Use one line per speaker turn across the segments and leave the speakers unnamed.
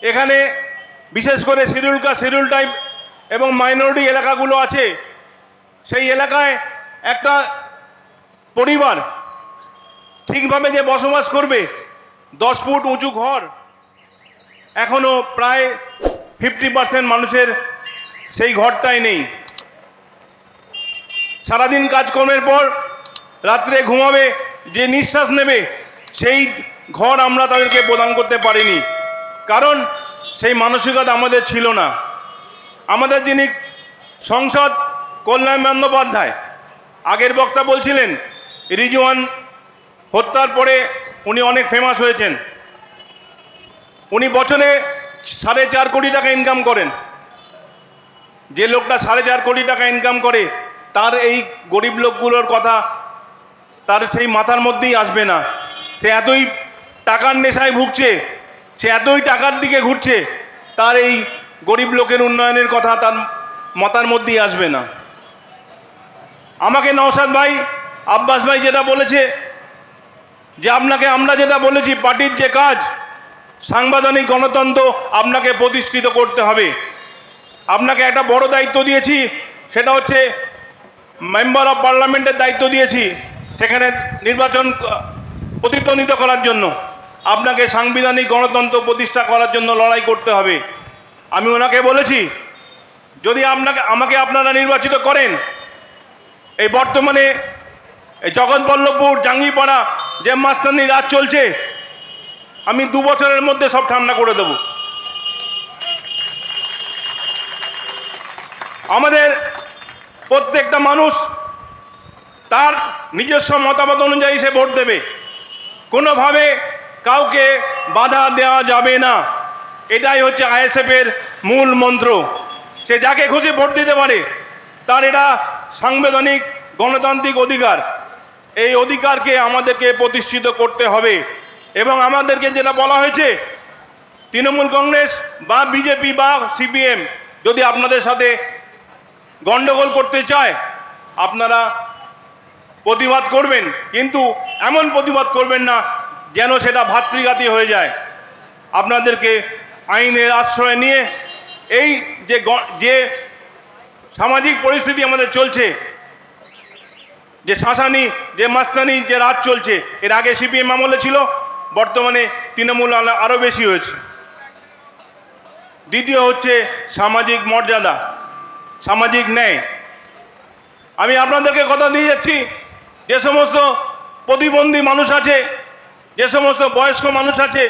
এখানে বিশেষ করে শিডিউল কাস্ট, শিডিউল ট্রাইব এবং মাইনরিটি এলাকাগুলো আছে, সেই এলাকায় একটা পরিবার ঠিকভাবে যে বসবাস করবে, 10 ফুট উঁচু ঘর এখনো প্রায় 50% মানুষের সেই ঘরটাই নেই। সারাদিন কাজকর্মের পর রাত্রে ঘুমাবে, যে নিঃশ্বাস নেবে, সেই ঘর আমরা তাদেরকে প্রদান করতে পারিনি, কারণ সেই মানসিকতা আমাদের ছিল না। আমাদের যিনি সংসদ কল্যাণ বন্দ্যোপাধ্যায়, আগের বক্তা বলছিলেন রিজওয়ান হত্যার পরে উনি অনেক ফেমাস হয়েছেন। উনি বছরে 4.5 কোটি টাকা ইনকাম করেন। যে লোকটা 4.5 কোটি টাকা ইনকাম করে, তার এই গরিব লোকগুলোর কথা তার সেই মাথার মধ্যেই আসবে না। সে এতই টাকার নেশায় ভুগছে, সে এতই টাকার দিকে ঘুরছে, তার এই গরিব লোকের উন্নয়নের কথা তার মাথার মধ্যেই আসবে না। আমাকে নওশাদ ভাই, আব্বাস ভাই যেটা বলেছে, যে আপনাকে আমরা যেটা বলেছি, পার্টির যে কাজ, সাংবিধানিক গণতন্ত্র আপনাকে প্রতিষ্ঠিত করতে হবে। আপনাকে একটা বড় দায়িত্ব দিয়েছি, সেটা হচ্ছে মেম্বার অফ পার্লামেন্টের দায়িত্ব দিয়েছি, সেখানে নির্বাচন প্রতিদ্বন্দ্বিতা করার জন্য আপনাকে সাংবিধানিক গণতন্ত্র প্রতিষ্ঠা করার জন্য লড়াই করতে হবে। আমি ওনাকে বলেছি, যদি আমাকে আপনারা নির্বাচিত করেন, এই বর্তমানে এই জগৎবল্লভপুর, জাঙ্গিপাড়া যে মাস্তানি রাজ চলছে, আমি 2 বছরের মধ্যে সব ঠান্ডা করে দেব। আমাদের প্রত্যেকটা মানুষ তার নিজস্ব মতামত অনুযায়ী সে ভোট দেবে, কোনোভাবে কাউকে বাধা দেওয়া যাবে না। এটাই হচ্ছে আইএসএফের মূল মন্ত্র। সে যাকে খুশি ভোট দিতে পারে, তার এটা সাংবিধানিক গণতান্ত্রিক অধিকার। এই অধিকারকে আমাদেরকে প্রতিষ্ঠিত করতে হবে। এবং আমাদেরকে যেটা বলা হয়েছে, তৃণমূল কংগ্রেস বা বিজেপি বা সিপিএম যদি আপনাদের সাথে গণ্ডগোল করতে চায়, আপনারা প্রতিবাদ করবেন, কিন্তু এমন প্রতিবাদ করবেন না যেন সেটা ভাতৃঘাতী হয়ে যায়। আপনাদেরকে আইনের আশ্রয় নিয়ে এই যে সামাজিক পরিস্থিতি আমাদের চলছে, যে শাসানি, যে মাস্তানি যে রাজ চলছে, এর আগে সিপিএম আমলে ছিল, বর্তমানে তৃণমূল আরও বেশি হয়েছে। দ্বিতীয় হচ্ছে সামাজিক মর্যাদা, সামাজিক ন্যায়। আমি আপনাদেরকে কথা দিয়ে যাচ্ছি, যে সমস্ত প্রতিবন্ধী মানুষ আছে, যে সমস্ত বয়স্ক মানুষ আছে,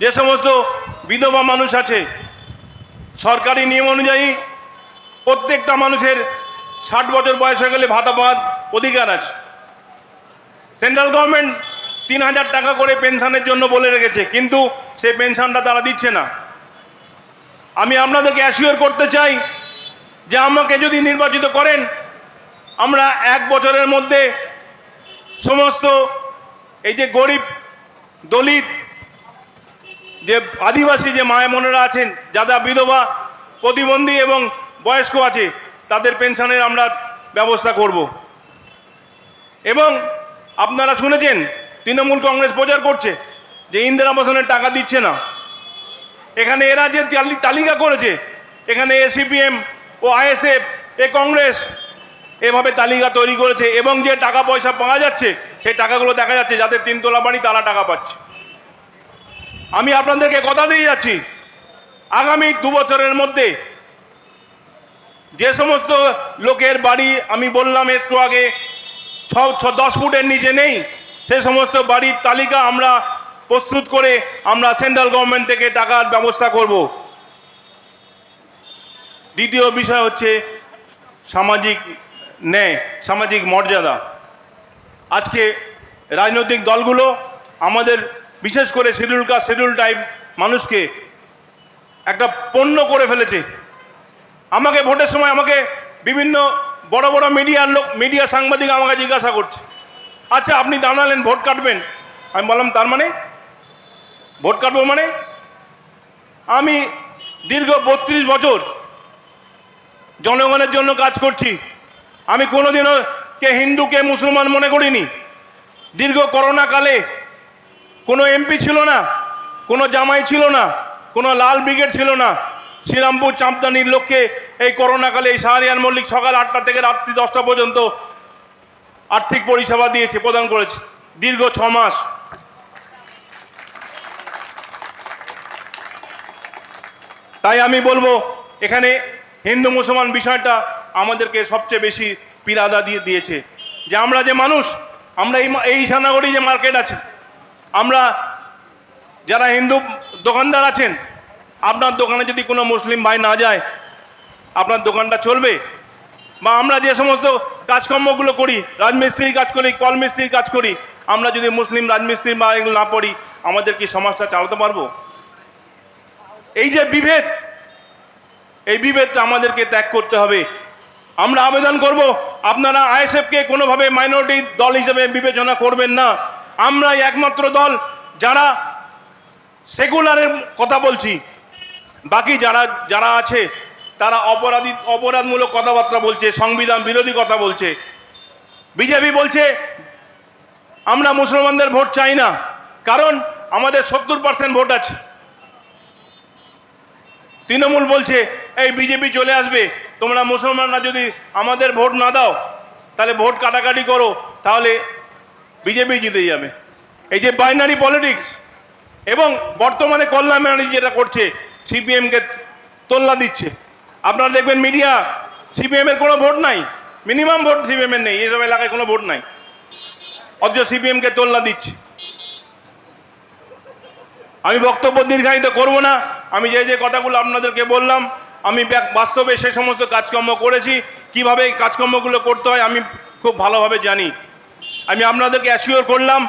যে সমস্ত বিধবা মানুষ আছে, সরকারি নিয়ম অনুযায়ী প্রত্যেকটা মানুষের 60 বছর বয়স হয়ে গেলে ভাতা পাওয়ার অধিকার আছে। সেন্ট্রাল গভর্নমেন্ট 3000 টাকা করে পেনশনের জন্য বলে রেখেছে, কিন্তু সেই পেনশনটা তারা দিচ্ছে না। আমি আপনাদেরকে অ্যাসিওর করতে চাই যে আমাকে যদি নির্বাচিত করেন, আমরা 1 বছরের মধ্যে সমস্ত এই যে গরিব, দলিত, যে আদিবাসী যে মায়া বোনেরা আছেন, যারা বিধবা, প্রতিবন্ধী এবং বয়স্ক আছে, তাদের পেনশনের আমরা ব্যবস্থা করব। এবং আপনারা শুনেছেন তৃণমূল কংগ্রেস প্রচার করছে যে ইন্দিরা আবাসনের টাকা দিচ্ছে না। এখানে এরা যে তালিকা করেছে, এখানে এসিপিএম ও আইএসএফ, এ কংগ্রেস এভাবে তালিকা তৈরি করেছে, এবং যে টাকা পয়সা পাওয়া যাচ্ছে, সেই টাকাগুলো দেখা যাচ্ছে যাদের 3 তলা বাড়ি তারা টাকা পাচ্ছে। আমি আপনাদেরকে কথা দিয়ে যাচ্ছি, আগামী 2 বছরের মধ্যে যে সমস্ত লোকের বাড়ি আমি বললাম একটু আগে 10 ফুটের নিচে নেই, সে সমস্ত বাড়ির তালিকা আমরা প্রস্তুত করে আমরা সেন্ট্রাল গভর্নমেন্ট থেকে টাকার ব্যবস্থা করব। দ্বিতীয় বিষয় হচ্ছে সামাজিক ন্যায়, সামাজিক মর্যাদা। আজকে রাজনৈতিক দলগুলো আমাদের বিশেষ করে শিডিউল কাস্ট, শিডিউল ট্রাইব মানুষকে একটা পণ্য করে ফেলেছে। আমাকে ভোটের সময় আমাকে বিভিন্ন বড় বড় মিডিয়া সাংবাদিক আমাকে জিজ্ঞাসা করছে, আচ্ছা আপনি জানালেন ভোট কাটবেন। আমি বললাম তার মানে ভোট কাটবো মানে? আমি দীর্ঘ 32 বছর জনগণের জন্য কাজ করছি। আমি কোনোদিনও কে হিন্দু কে মুসলমান মনে করিনি। দীর্ঘ করোনা কালে কোনো এমপি ছিল না, কোনো জামাই ছিল না, কোনো লাল ব্রিগেড ছিল না। শ্রীরামপুর চাঁপদানির লোককে এই করোনাকালে এই শাহরিয়ার মল্লিক সকাল 8টা থেকে রাত্রি 10টা পর্যন্ত আর্থিক পরিষেবা দিয়েছে, প্রদান করেছে দীর্ঘ 6 মাস। তাই আমি বলবো এখানে হিন্দু মুসলমান বিষয়টা আমাদেরকে সবচেয়ে বেশি পীড়াদা দিয়েছে যে আমরা যে মানুষ, আমরা এই ঈশানগরী যে মার্কেট আছে, আমরা যারা হিন্দু দোকানদার আছেন, আপনার দোকানে যদি কোনো মুসলিম ভাই না যায় আপনার দোকানটা চলবে? বা আমরা যে সমস্ত কাজকর্মগুলো করি, রাজমিস্ত্রির কাজ করি, কল মিস্ত্রির কাজ করি, আমরা যদি মুসলিম রাজমিস্ত্রি বা এগুলো না পড়ি আমাদের কি সমাজটা চালাতে পারবো? এই যে বিভেদ, এই বিভেদটা আমাদেরকে ত্যাগ করতে হবে। আমরা আবেদন করব আপনারা আইএসএফকে কোনোভাবে মাইনরিটি দল হিসেবে বিবেচনা করবেন না। আমরাই একমাত্র দল যারা সেকুলারের কথা বলছি, বাকি যারা আছে তারা অপরাধমূলক কথাবার্তা বলছে, সংবিধান বিরোধী কথা বলছে। বিজেপি বলছে আমরা মুসলমানদের ভোট চাই না, কারণ আমাদের 70% ভোট আছে। তৃণমূল বলছে এই বিজেপি চলে আসবে, তোমরা মুসলমানরা যদি আমাদের ভোট না দাও তাহলে ভোট কাটাকাটি করো, তাহলে বিজেপি জিতে যাবে। এই যে বাইনারি পলিটিক্স, এবং বর্তমানে কল্যাণ ব্যানার্জি যেটা করছে, সিপিএমকে তোল্লা দিচ্ছে। আপনারা দেখবেন মিডিয়া, সিপিএমের কোনো ভোট নাই, মিনিমাম ভোট সিপিএমের নেই, এসব এলাকায় কোনো ভোট নাই, অথচ সিপিএমকে তোল্লা দিচ্ছে। আমি বক্তব্য দীর্ঘায়িত করব না। আমি যে কথাগুলো আপনাদেরকে বললাম, আমি বাস্তবে সে সমস্ত কাজকর্ম করেছি। কিভাবে এই কাজকর্মগুলো করতে হয় আমি খুব ভালোভাবে জানি। আমি আপনাদেরকে অ্যাসিওর করলাম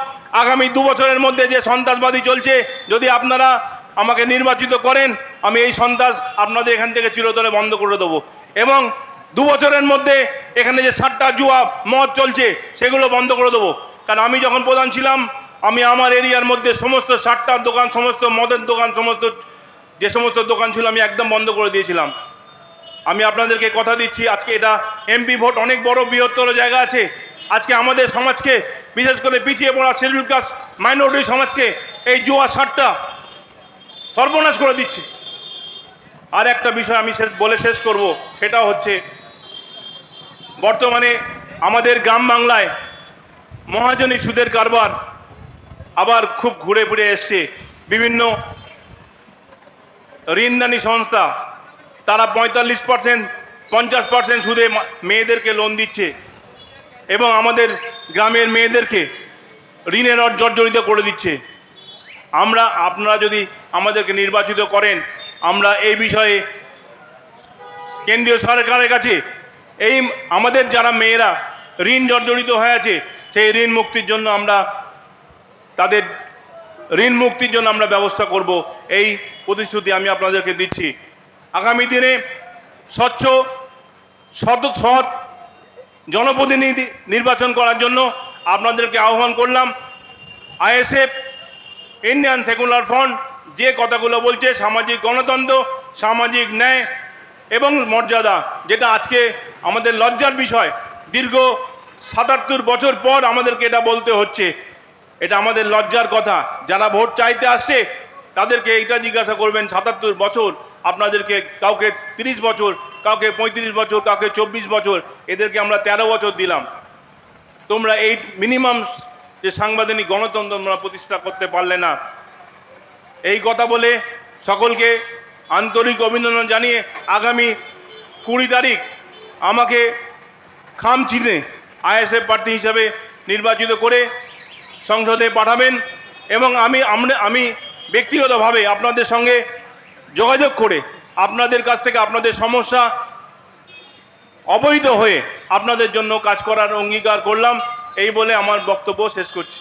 আগামী 2 বছরের মধ্যে যে সন্ত্রাসবাদী চলছে, যদি আপনারা আমাকে নির্বাচিত করেন, আমি এই সন্ত্রাস আপনাদের এখান থেকে চিরতরে বন্ধ করে দেবো। এবং 2 বছরের মধ্যে এখানে যে 7টা জুয়া মদ চলছে সেগুলো বন্ধ করে দেবো। কারণ আমি যখন প্রধান ছিলাম, আমি আমার এরিয়ার মধ্যে সমস্ত 7টা দোকান, সমস্ত মদের দোকান, সমস্ত যে সমস্ত দোকান ছিল আমি একদম বন্ধ করে দিয়েছিলাম। আমি আপনাদেরকে কথা দিচ্ছি, আজকে এটা এমপি ভোট, অনেক বড় বৃহত্তর জায়গা আছে। আজকে আমাদের সমাজকে, বিশেষ করে পিছিয়ে পড়া শিডিউল কাস্ট মাইনরিটি সমাজকে এই জুয়া 7টা সর্বনাশ করে দিচ্ছে। আর একটা বিষয় আমি বলে শেষ করব, সেটা হচ্ছে বর্তমানে আমাদের গ্রাম বাংলায় মহাজনী সুদের কারবার আবার খুব ঘুরে ফিরে এসছে। বিভিন্ন ঋণদানী সংস্থা তারা 45%, 50% সুদে মেয়েদেরকে লোন দিচ্ছে এবং আমাদের গ্রামের মেয়েদেরকে ঋণের জর্জরিত করে দিচ্ছে। আপনারা যদি আমাদেরকে নির্বাচিত করেন, আমরা এই বিষয়ে কেন্দ্রীয় সরকারের কাছে এই আমাদের যারা মেয়েরা ঋণ জর্জরিত হয়ে আছে সেই ঋণ মুক্তির জন্য তাদের ঋণ মুক্তির জন্য আমরা ব্যবস্থা করব, এই প্রতিশ্রুতি আমি আপনাদেরকে দিচ্ছি। আগামী দিনে স্বচ্ছ সৎ জনপ্রতিনিধি নির্বাচন করার জন্য আপনাদেরকে আহ্বান করলাম। আইএসএফ, ইন্ডিয়ান সেকুলার ফ্রন্ট যে কথাগুলো বলছে, সামাজিক গণতন্ত্র, সামাজিক ন্যায় এবং মর্যাদা, যেটা আজকে আমাদের লজ্জার বিষয়, দীর্ঘ 77 বছর পর আমাদেরকে এটা বলতে হচ্ছে, এটা আমাদের লজ্জার কথা। যারা ভোট চাইতে আসছে তাদেরকে এটা জিজ্ঞাসা করবেন, 77 বছর আপনাদেরকে, কাউকে 30 বছর, কাউকে 35 বছর, কাউকে 24 বছর, এদেরকে আমরা 13 বছর দিলাম। তোমরা এই মিনিমাম যে সাংবিধানিক গণতন্ত্র তোমরা প্রতিষ্ঠা করতে পারলে না। এই কথা বলে সকলকে আন্তরিক অভিনন্দন জানিয়ে আগামী 20 তারিখ আমাকে খামচিনে আইএসএফ প্রার্থী হিসাবে নির্বাচিত করে সংসদে পাঠাবেন এবং আমি ব্যক্তিগতভাবে আপনাদের সঙ্গে যোগাযোগ করে আপনাদের কাছ থেকে আপনাদের সমস্যা অবহিত হয়ে আপনাদের জন্য কাজ করার অঙ্গীকার করলাম। এই বলে আমার বক্তব্য শেষ করছি।